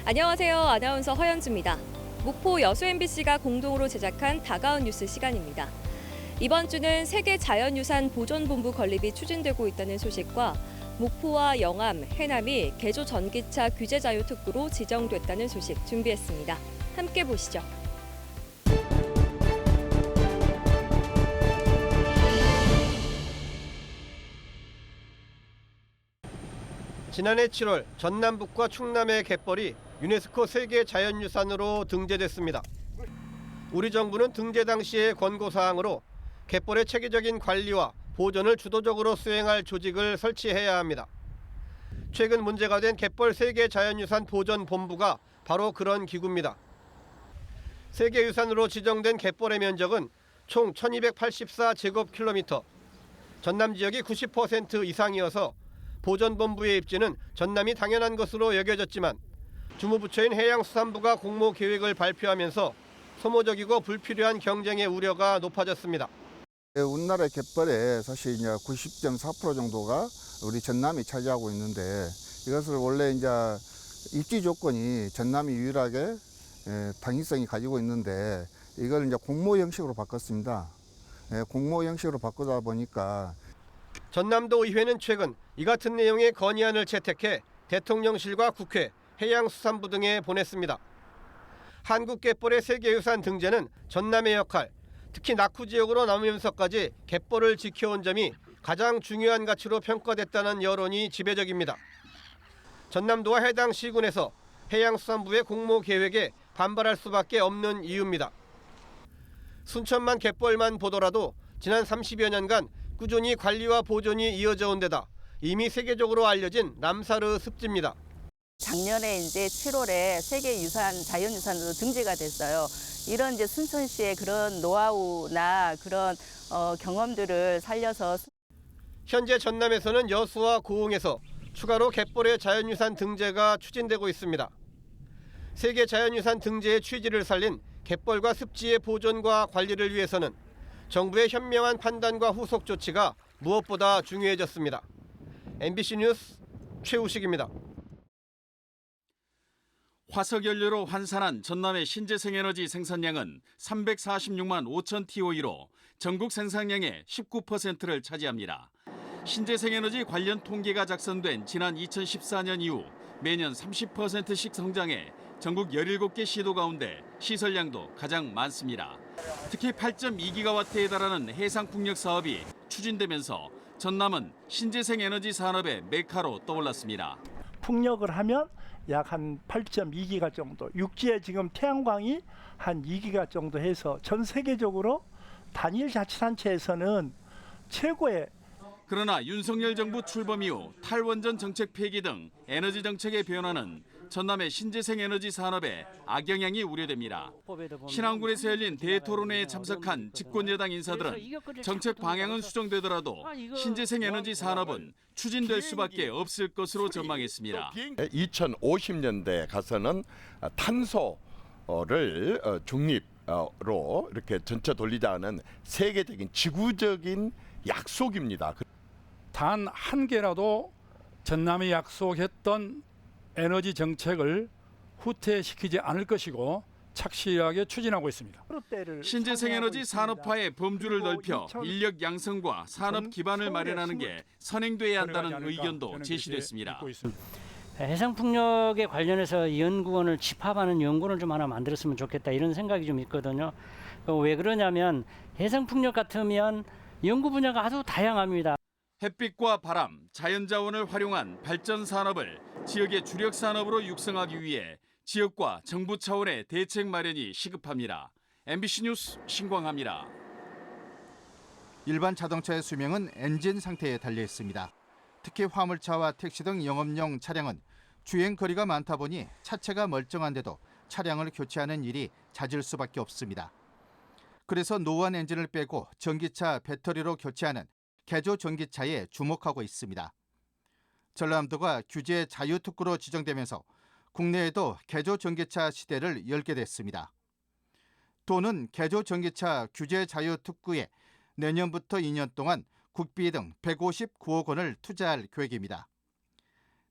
안녕하세요. 아나운서 허연주입니다. 목포 여수 MBC가 공동으로 제작한 다가온 뉴스 시간입니다. 이번 주는 세계 자연유산 보존본부 건립이 추진되고 있다는 소식과 목포와 영암, 해남이 개조 전기차 규제 자유 특구로 지정됐다는 소식 준비했습니다. 함께 보시죠. 지난해 7월 전남북과 충남의 갯벌이 유네스코 세계 자연유산으로 등재됐습니다. 우리 정부는 등재 당시의 권고사항으로 갯벌의 체계적인 관리와 보존을 주도적으로 수행할 조직을 설치해야 합니다. 최근 문제가 된 갯벌 세계 자연유산 보존본부가 바로 그런 기구입니다. 세계유산으로 지정된 갯벌의 면적은 총 1284제곱킬로미터, 전남 지역이 90% 이상이어서 보존본부의 입지는 전남이 당연한 것으로 여겨졌지만 주무부처인 해양수산부가 공모 계획을 발표하면서 소모적이고 불필요한 경쟁의 우려가 높아졌습니다. 우리나라 갯벌의 사실 이제 90.4% 정도가 우리 전남이 차지하고 있는데 이것을 원래 이제 입지 조건이 전남이 유일하게 당위성이 가지고 있는데 이걸 이제 공모 형식으로 바꿨습니다. 공모 형식으로 바꾸다 보니까 전남도 의회는 최근 이 같은 내용의 건의안을 채택해 대통령실과 국회, 해양수산부 등에 보냈습니다. 한국갯벌의 세계유산 등재는 전남의 역할, 특히 낙후 지역으로 남으면서까지 갯벌을 지켜온 점이 가장 중요한 가치로 평가됐다는 여론이 지배적입니다. 전남도와 해당 시군에서 해양수산부의 공모 계획에 반발할 수밖에 없는 이유입니다. 순천만 갯벌만 보더라도 지난 30여 년간 꾸준히 관리와 보존이 이어져 온 데다 이미 세계적으로 알려진 람사르 습지입니다. 작년에 이제 7월에 세계유산 자연유산으로 등재가 됐어요. 이런 이제 순천시의 그런 노하우나 그런 경험들을 살려서 현재 전남에서는 여수와 고흥에서 추가로 갯벌의 자연유산 등재가 추진되고 있습니다. 세계 자연유산 등재의 취지를 살린 갯벌과 습지의 보존과 관리를 위해서는 정부의 현명한 판단과 후속 조치가 무엇보다 중요해졌습니다. MBC 뉴스 최우식입니다. 화석연료로 환산한 전남의 신재생에너지 생산량은 346만 5천 TOE로 전국 생산량의 19%를 차지합니다. 신재생에너지 관련 통계가 작성된 지난 2014년 이후 매년 30%씩 성장해 전국 17개 시도 가운데 시설량도 가장 많습니다. 특히 8.2기가와트에 달하는 해상풍력 사업이 추진되면서 전남은 신재생에너지 산업의 메카로 떠올랐습니다. 풍력을 하면 약 한 8.2기가 정도, 육지에 지금 태양광이 한 2기가 정도 해서 전 세계적으로 단일 자치단체에서는 최고의. 그러나 윤석열 정부 출범 이후 탈원전 정책 폐기 등 에너지 정책의 변화는 전남의 신재생에너지 산업에 악영향이 우려됩니다. 신안군에서 열린 대토론회에 참석한 집권여당 인사들은 정책 방향은 수정되더라도 신재생에너지 산업은 추진될 수밖에 없을 것으로 전망했습니다. 2050년대에 가서는 탄소를 중립으로 이렇게 전체 돌리자는 세계적인 지구적인 약속입니다. 단 한 개라도 전남이 약속했던 에너지 정책을 후퇴시키지 않을 것이고 착실하게 추진하고 있습니다. 신재생에너지 산업화의 범주를 넓혀 인력 양성과 산업 기반을 마련하는 게 선행돼야 한다는 의견도 제시됐습니다. 해상풍력에 관련해서 연구원을 집합하는 연구원을 좀 하나 만들었으면 좋겠다 이런 생각이 좀 있거든요. 왜 그러냐면 해상풍력 같으면 연구 분야가 아주 다양합니다. 햇빛과 바람, 자연자원을 활용한 발전 산업을 지역의 주력 산업으로 육성하기 위해 지역과 정부 차원의 대책 마련이 시급합니다. MBC 뉴스 신광하입니다. 일반 자동차의 수명은 엔진 상태에 달려 있습니다. 특히 화물차와 택시 등 영업용 차량은 주행 거리가 많다 보니 차체가 멀쩡한데도 차량을 교체하는 일이 잦을 수밖에 없습니다. 그래서 노후한 엔진을 빼고 전기차 배터리로 교체하는 개조 전기차에 주목하고 있습니다. 전남도가 규제 자유특구로 지정되면서 국내에도 개조 전기차 시대를 열게 됐습니다. 도는 개조 전기차 규제 자유 특구에 내년부터 2년 동안 국비 등 159억 원을 투자할 계획입니다.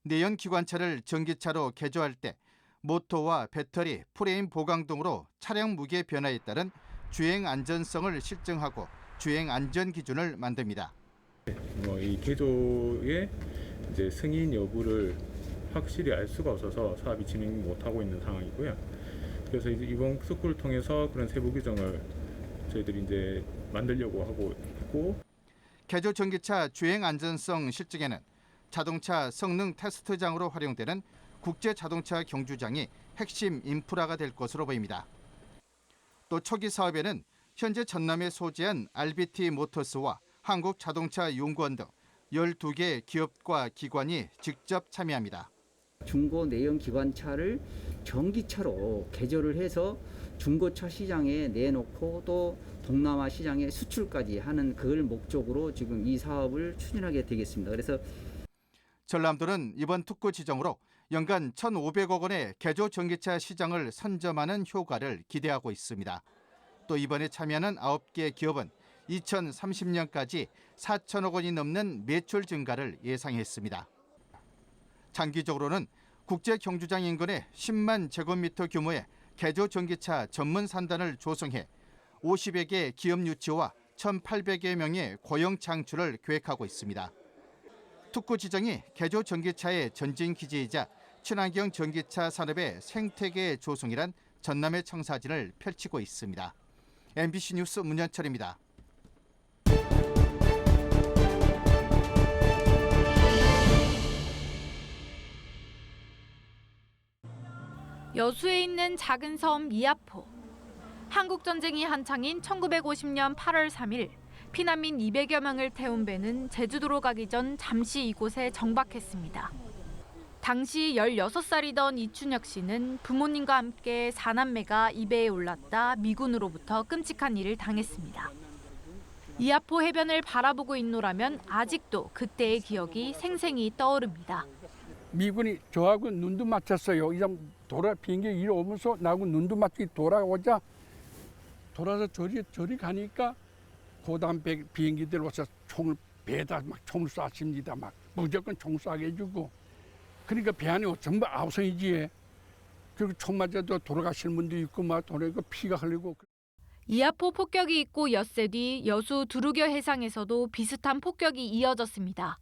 내연 기관차를 전기차로 개조할 때 모터와 배터리, 프레임 보강 등으로 차량 무게 변화에 따른 주행 안전성을 실증하고 주행 안전 기준을 만듭니다. 이 개조의 이제 승인 여부를 확실히 알 수가 없어서 사업이 진행 못하고 있는 상황이고요. 그래서 이제 이번 스쿨을 통해서 그런 세부 규정을 저희들이 이제 만들려고 하고 있고, 개조 전기차 주행 안전성 실증에는 자동차 성능 테스트장으로 활용되는 국제 자동차 경주장이 핵심 인프라가 될 것으로 보입니다. 또 초기 사업에는 현재 전남에 소재한 RBT 모터스와 한국자동차연구원 등 12개 기업과 기관이 직접 참여합니다. 중고 내연 기관차를 전기차로 개조를 해서 중고차 시장에 내놓고 또 동남아 시장에 수출까지 하는 그걸 목적으로 지금 이 사업을 추진하게 되겠습니다. 그래서 전남도는 이번 특구 지정으로 연간 1,500억 원의 개조 전기차 시장을 선점하는 효과를 기대하고 있습니다. 또 이번에 참여하는 9개 기업은 2030년까지 4천억 원이 넘는 매출 증가를 예상했습니다. 장기적으로는 국제 경주장 인근에 10만 제곱미터 규모의 개조 전기차 전문 산단을 조성해 50여 개 기업 유치와 1,800여 명의 고용 창출을 계획하고 있습니다. 특구 지정이 개조 전기차의 전진 기지이자 친환경 전기차 산업의 생태계 조성이란 전남의 청사진을 펼치고 있습니다. MBC 뉴스 문현철입니다. 여수에 있는 작은 섬 이아포. 한국전쟁이 한창인 1950년 8월 3일 피난민 200여 명을 태운 배는 제주도로 가기 전 잠시 이곳에 정박했습니다. 당시 16살이던 이춘혁 씨는 부모님과 함께 4남매가 이 배에 올랐다 미군으로부터 끔찍한 일을 당했습니다. 이아포 해변을 바라보고 있노라면 아직도 그때의 기억이 생생히 떠오릅니다. 미군이 저하고 눈도 맞췄어요. 비행기 이리 오면서 나하고 눈도 맞추기 돌아오자 돌아서 저리 가니까 고단 비행기들 와서 총을 배에다 막 총을 쐈습니다. 막 무조건 총 쏴게 해주고. 그러니까 배 안에 전부 아우성이지. 그리고 총 맞아도 돌아가시는 분도 있고 막 돌아가고 피가 흘리고. 이아포 폭격이 있고 엿새 뒤 여수 두루겨 해상에서도 비슷한 폭격이 이어졌습니다.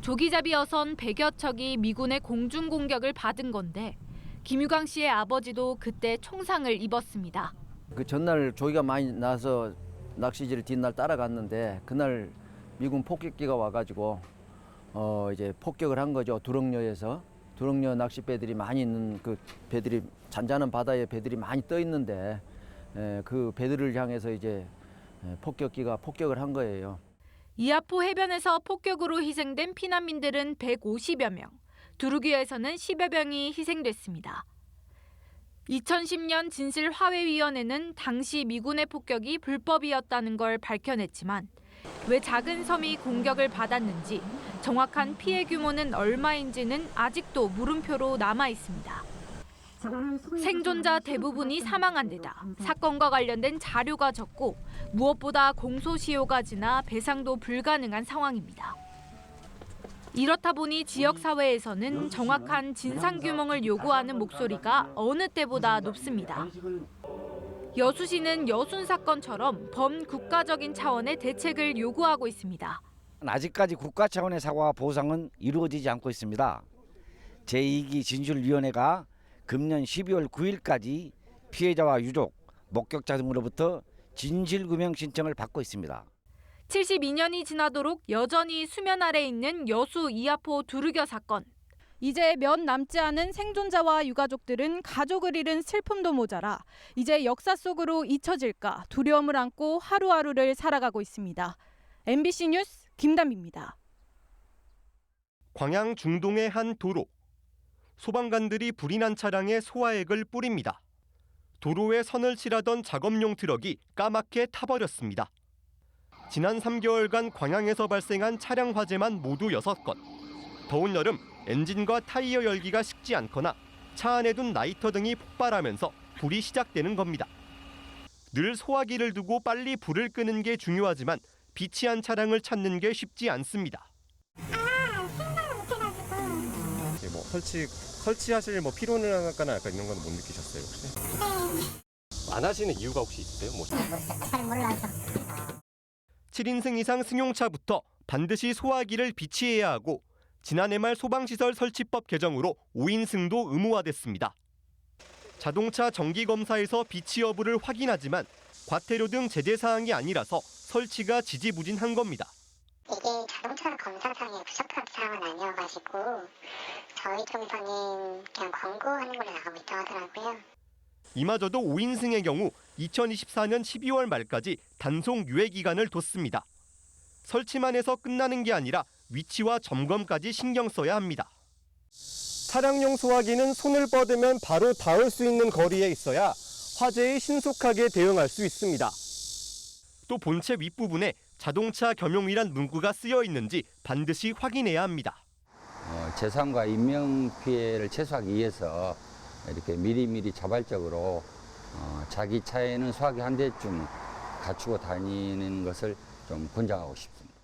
조기잡이 어선 100여 척이 미군의 공중 공격을 받은 건데 김유광 씨의 아버지도 그때 총상을 입었습니다. 그 전날 조기가 많이 나서 낚시지를 뒷날 따라갔는데 그날 미군 폭격기가 와가지고 이제 폭격을 한 거죠. 두렁려에서 두렁려 낚시배들이 많이 있는 그 배들이 잔잔한 바다에 배들이 많이 떠 있는데 그 배들을 향해서 이제 폭격기가 폭격을 한 거예요. 이아포 해변에서 폭격으로 희생된 피난민들은 150여 명, 두루기에서는 10여 명이 희생됐습니다. 2010년 진실화해위원회는 당시 미군의 폭격이 불법이었다는 걸 밝혀냈지만 왜 작은 섬이 공격을 받았는지 정확한 피해 규모는 얼마인지는 아직도 물음표로 남아 있습니다. 생존자 대부분이 사망한 데다 사건과 관련된 자료가 적고 무엇보다 공소시효가 지나 배상도 불가능한 상황입니다. 이렇다 보니 지역사회에서는 정확한 진상규명을 요구하는 목소리가 어느 때보다 높습니다. 여수시는 여순 사건처럼 범국가적인 차원의 대책을 요구하고 있습니다. 아직까지 국가 차원의 사과와 보상은 이루어지지 않고 있습니다. 제2기 진술위원회가 금년 12월 9일까지 피해자와 유족, 목격자 등으로부터 진실규명 신청을 받고 있습니다. 72년이 지나도록 여전히 수면 아래 있는 여수 이아포 두루겨 사건. 이제 몇 남지 않은 생존자와 유가족들은 가족을 잃은 슬픔도 모자라 이제 역사 속으로 잊혀질까 두려움을 안고 하루하루를 살아가고 있습니다. MBC 뉴스 김담비입니다. 광양 중동의 한 도로. 소방관들이 불이 난 차량에 소화액을 뿌립니다. 도로에 선을 칠하던 작업용 트럭이 까맣게 타버렸습니다. 지난 3개월간 광양에서 발생한 차량 화재만 모두 6건. 더운 여름 엔진과 타이어 열기가 식지 않거나 차 안에 둔 라이터 등이 폭발하면서 불이 시작되는 겁니다. 늘 소화기를 두고 빨리 불을 끄는 게 중요하지만 비치한 차량을 찾는 게 쉽지 않습니다. 뭐 설치하실 뭐 필요하거나 약간 이런 건 못 느끼셨어요 혹시? 안 하시는 이유가 혹시 있으세요? 뭐. 잘 몰라서. 7인승 이상 승용차부터 반드시 소화기를 비치해야 하고 지난해 말 소방시설 설치법 개정으로 5인승도 의무화됐습니다. 자동차 정기검사에서 비치 여부를 확인하지만 과태료 등 제재 사항이 아니라서 설치가 지지부진한 겁니다. 이게 자동차 검사상에 부적합 사항은 아니어가지고 저희 쪽에서는 그냥 권고하는 걸로 나가고 있다고 하더라고요. 이마저도 5인승의 경우 2024년 12월 말까지 단속 유예 기간을 뒀습니다. 설치만 해서 끝나는 게 아니라 위치와 점검까지 신경 써야 합니다. 차량용 소화기는 손을 뻗으면 바로 닿을 수 있는 거리에 있어야 화재에 신속하게 대응할 수 있습니다. 또 본체 윗부분에 자동차 겸용이란 문구가 쓰여 있는지 반드시 확인해야 합니다. 재산과 인명 피해를 최소화하기 위해서 이렇게 미리미리 자발적으로 자기 차에는 소화기 한 대쯤 갖추고 다니는 것을 좀 권장하고 싶습니다.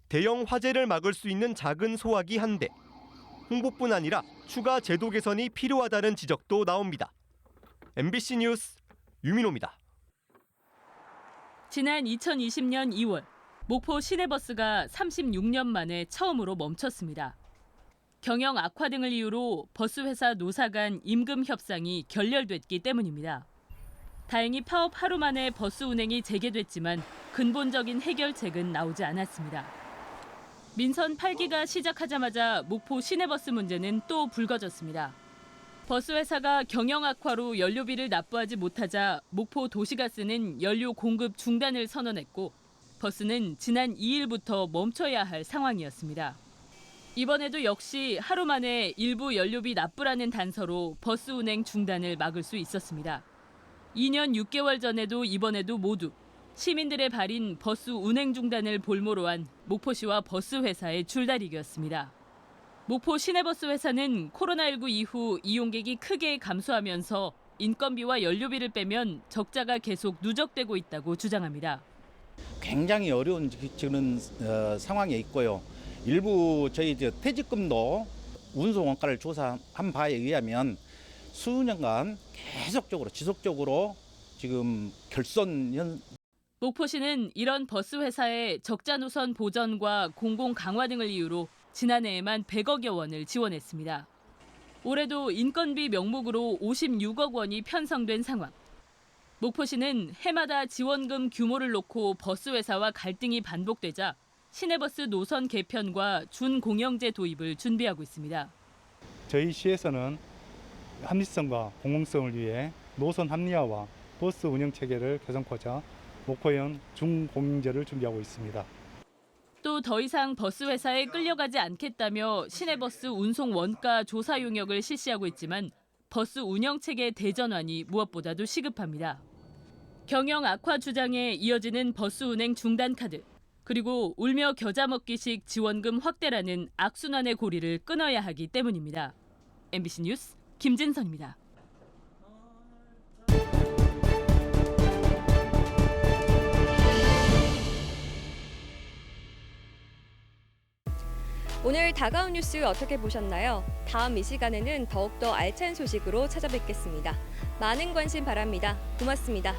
대형 화재를 막을 수 있는 작은 소화기 한 대. 홍보뿐 아니라 추가 제도 개선이 필요하다는 지적도 나옵니다. MBC 뉴스 유민호입니다. 지난 2020년 2월 목포 시내버스가 36년 만에 처음으로 멈췄습니다. 경영 악화 등을 이유로 버스회사 노사 간 임금 협상이 결렬됐기 때문입니다. 다행히 파업 하루 만에 버스 운행이 재개됐지만 근본적인 해결책은 나오지 않았습니다. 민선 8기가 시작하자마자 목포 시내버스 문제는 또 불거졌습니다. 버스 회사가 경영 악화로 연료비를 납부하지 못하자 목포 도시가스는 연료 공급 중단을 선언했고 버스는 지난 2일부터 멈춰야 할 상황이었습니다. 이번에도 역시 하루 만에 일부 연료비 납부라는 단서로 버스 운행 중단을 막을 수 있었습니다. 2년 6개월 전에도 이번에도 모두 시민들의 발인 버스 운행 중단을 볼모로 한 목포시와 버스 회사의 줄다리기였습니다. 목포 시내버스 회사는 코로나19 이후 이용객이 크게 감소하면서 인건비와 연료비를 빼면 적자가 계속 누적되고 있다고 주장합니다. 굉장히 어려운 그런 상황에 있고요. 일부 저희 퇴직금도 운송 원가를 조사한 바에 의하면 수년간 계속적으로 지속적으로 지금 결손 목포시는 이런 버스 회사의 적자 노선 보전과 공공 강화 등을 이유로 지난해에만 100억여 원을 지원했습니다. 올해도 인건비 명목으로 56억 원이 편성된 상황. 목포시는 해마다 지원금 규모를 놓고 버스 회사와 갈등이 반복되자 시내버스 노선 개편과 준공영제 도입을 준비하고 있습니다. 저희 시에서는 합리성과 공공성을 위해 노선 합리화와 버스 운영 체계를 개선코자 목포형 준공영제를 준비하고 있습니다. 또 더 이상 버스 회사에 끌려가지 않겠다며 시내버스 운송 원가 조사 용역을 실시하고 있지만 버스 운영 체계 대전환이 무엇보다도 시급합니다. 경영 악화 주장에 이어지는 버스 운행 중단 카드, 그리고 울며 겨자 먹기식 지원금 확대라는 악순환의 고리를 끊어야 하기 때문입니다. MBC 뉴스 김진선입니다. 오늘 다가온 뉴스 어떻게 보셨나요? 다음 이 시간에는 더욱더 알찬 소식으로 찾아뵙겠습니다. 많은 관심 바랍니다. 고맙습니다.